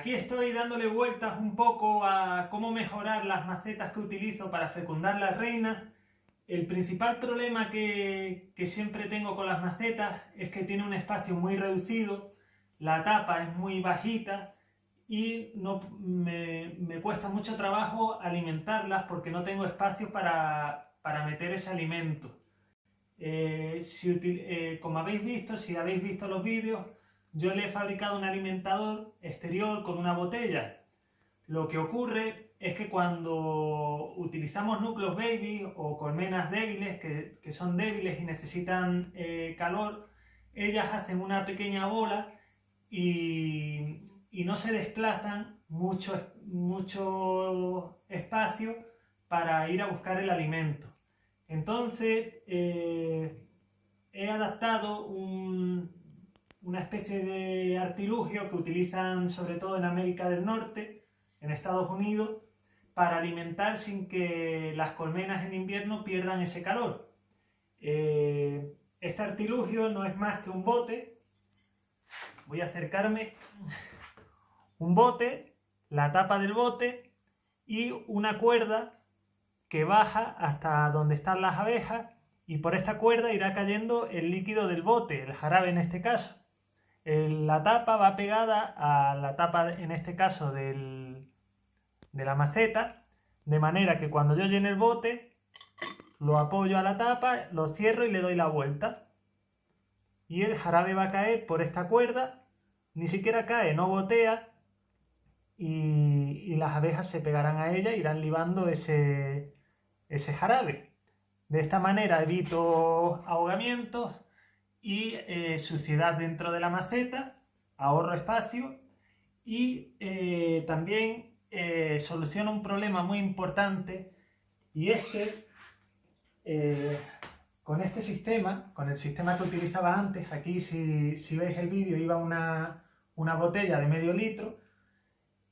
Aquí estoy dándole vueltas un poco a cómo mejorar las macetas que utilizo para fecundar las reinas. El principal problema que siempre tengo con las macetas es que tiene un espacio muy reducido, la tapa es muy bajita y me cuesta mucho trabajo alimentarlas porque no tengo espacio para meter ese alimento. Como habéis visto, si habéis visto los vídeos, yo le he fabricado un alimentador exterior con una botella. Lo que ocurre es que cuando utilizamos núcleos baby o colmenas débiles, que son débiles y necesitan calor, ellas hacen una pequeña bola y no se desplazan mucho espacio para ir a buscar el alimento. Entonces he adaptado una especie de artilugio que utilizan sobre todo en América del Norte, en Estados Unidos, para alimentar sin que las colmenas en invierno pierdan ese calor. Este artilugio no es más que un bote. Voy a acercarme. Un bote, la tapa del bote y una cuerda que baja hasta donde están las abejas, y por esta cuerda irá cayendo el líquido del bote, el jarabe en este caso. La tapa va pegada a la tapa, en este caso, de la maceta, de manera que cuando yo llene el bote, lo apoyo a la tapa, lo cierro y le doy la vuelta. Y el jarabe va a caer por esta cuerda, ni siquiera cae, no gotea, y las abejas se pegarán a ella e irán libando ese jarabe. De esta manera evito ahogamientos y suciedad dentro de la maceta, ahorro espacio y también soluciona un problema muy importante, y es que con este sistema, con el sistema que utilizaba antes, aquí si veis el vídeo iba una botella de medio litro.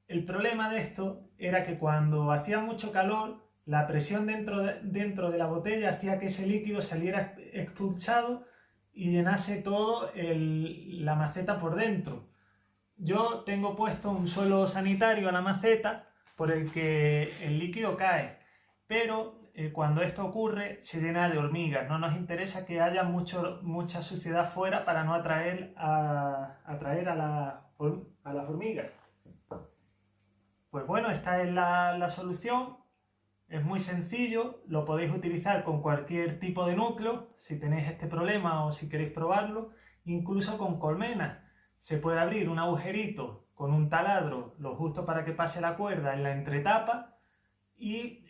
El problema de esto era que cuando hacía mucho calor, la presión dentro de la botella hacía que ese líquido saliera expulsado y llenase todo la maceta por dentro. Yo tengo puesto un suelo sanitario a la maceta por el que el líquido cae, pero cuando esto ocurre se llena de hormigas. No nos interesa que haya mucha suciedad fuera para no atraer a las hormigas. Pues bueno, esta es la solución. Es muy sencillo, lo podéis utilizar con cualquier tipo de núcleo, si tenéis este problema o si queréis probarlo, incluso con colmenas. Se puede abrir un agujerito con un taladro, lo justo para que pase la cuerda en la entretapa, y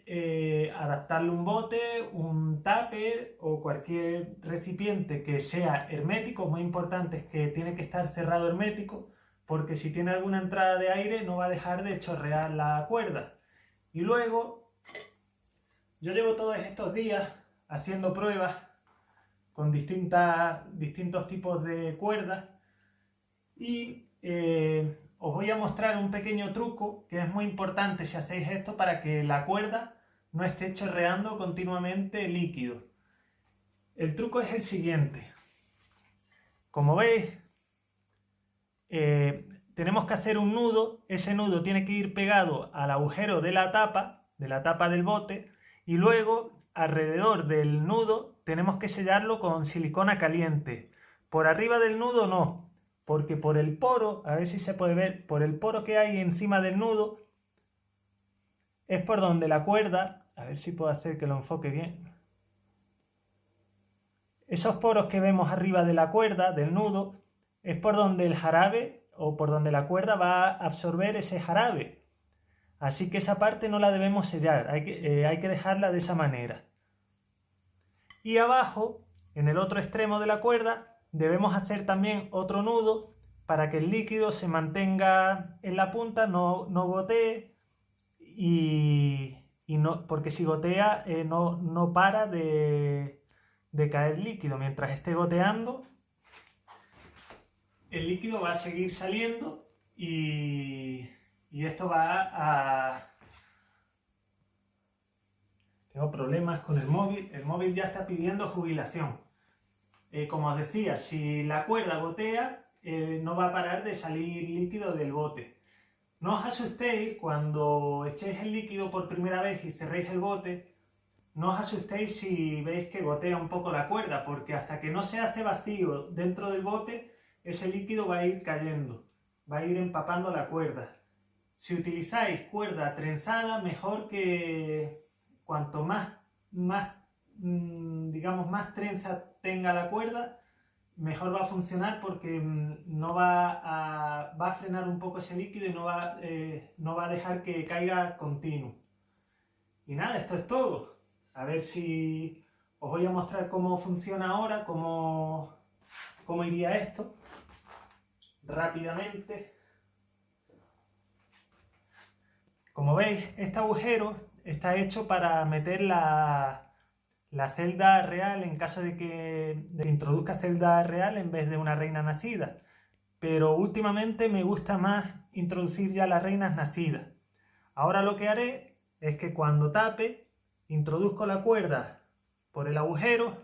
adaptarle un bote, un tupper o cualquier recipiente que sea hermético. Muy importante es que tiene que estar cerrado hermético, porque si tiene alguna entrada de aire no va a dejar de chorrear la cuerda. Y luego, yo llevo todos estos días haciendo pruebas con distintos tipos de cuerdas, y os voy a mostrar un pequeño truco que es muy importante si hacéis esto, para que la cuerda no esté chorreando continuamente líquido. El truco es el siguiente. Como veis, tenemos que hacer un nudo. Ese nudo tiene que ir pegado al agujero de la tapa del bote, y luego alrededor del nudo tenemos que sellarlo con silicona caliente. Por arriba del nudo no, porque por el poro, a ver si se puede ver, por el poro que hay encima del nudo es por donde la cuerda, a ver si puedo hacer que lo enfoque bien. Esos poros que vemos arriba de la cuerda, del nudo, es por donde el jarabe, o por donde la cuerda va a absorber ese jarabe. Así que esa parte no la debemos sellar, hay que dejarla de esa manera. Y abajo, en el otro extremo de la cuerda, debemos hacer también otro nudo para que el líquido se mantenga en la punta, no gotee, porque si gotea no para de caer líquido. Mientras esté goteando, el líquido va a seguir saliendo y esto va a... Tengo problemas con el móvil ya está pidiendo jubilación. Como os decía, si la cuerda gotea, no va a parar de salir líquido del bote. No os asustéis cuando echéis el líquido por primera vez y cerréis el bote, no os asustéis si veis que gotea un poco la cuerda, porque hasta que no se hace vacío dentro del bote, ese líquido va a ir cayendo, va a ir empapando la cuerda. Si utilizáis cuerda trenzada, mejor que cuanto digamos, más trenza tenga la cuerda, mejor va a funcionar porque no va a frenar un poco ese líquido y no va a dejar que caiga continuo. Y nada, esto es todo. A ver si os voy a mostrar cómo funciona ahora, cómo iría esto rápidamente. Como veis, este agujero está hecho para meter la celda real en caso de que introduzca celda real en vez de una reina nacida. Pero últimamente me gusta más introducir ya las reinas nacidas. Ahora lo que haré es que cuando tape, introduzco la cuerda por el agujero,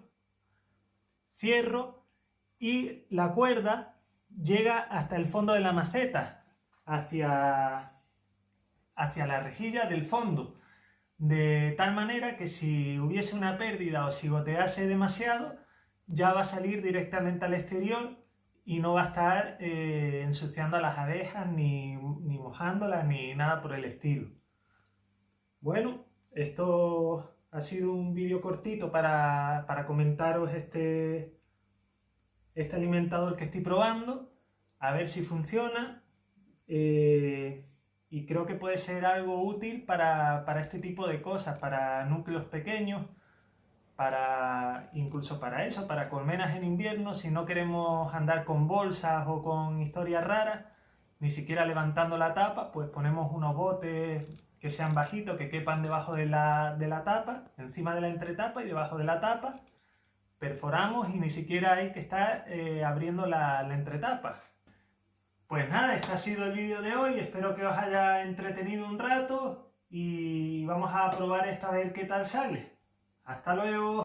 cierro y la cuerda llega hasta el fondo de la maceta, hacia la rejilla del fondo, de tal manera que si hubiese una pérdida o si gotease demasiado, ya va a salir directamente al exterior y no va a estar ensuciando a las abejas, ni mojándolas, ni nada por el estilo. Bueno, esto ha sido un vídeo cortito para comentaros este alimentador que estoy probando, a ver si funciona. Y creo que puede ser algo útil para este tipo de cosas, para núcleos pequeños, incluso para eso, para colmenas en invierno, si no queremos andar con bolsas o con historias raras, ni siquiera levantando la tapa, pues ponemos unos botes que sean bajitos, que quepan debajo de la tapa, encima de la entretapa y debajo de la tapa, perforamos y ni siquiera hay que estar abriendo la entretapa. Pues nada, este ha sido el vídeo de hoy, espero que os haya entretenido un rato y vamos a probar esto a ver qué tal sale. ¡Hasta luego!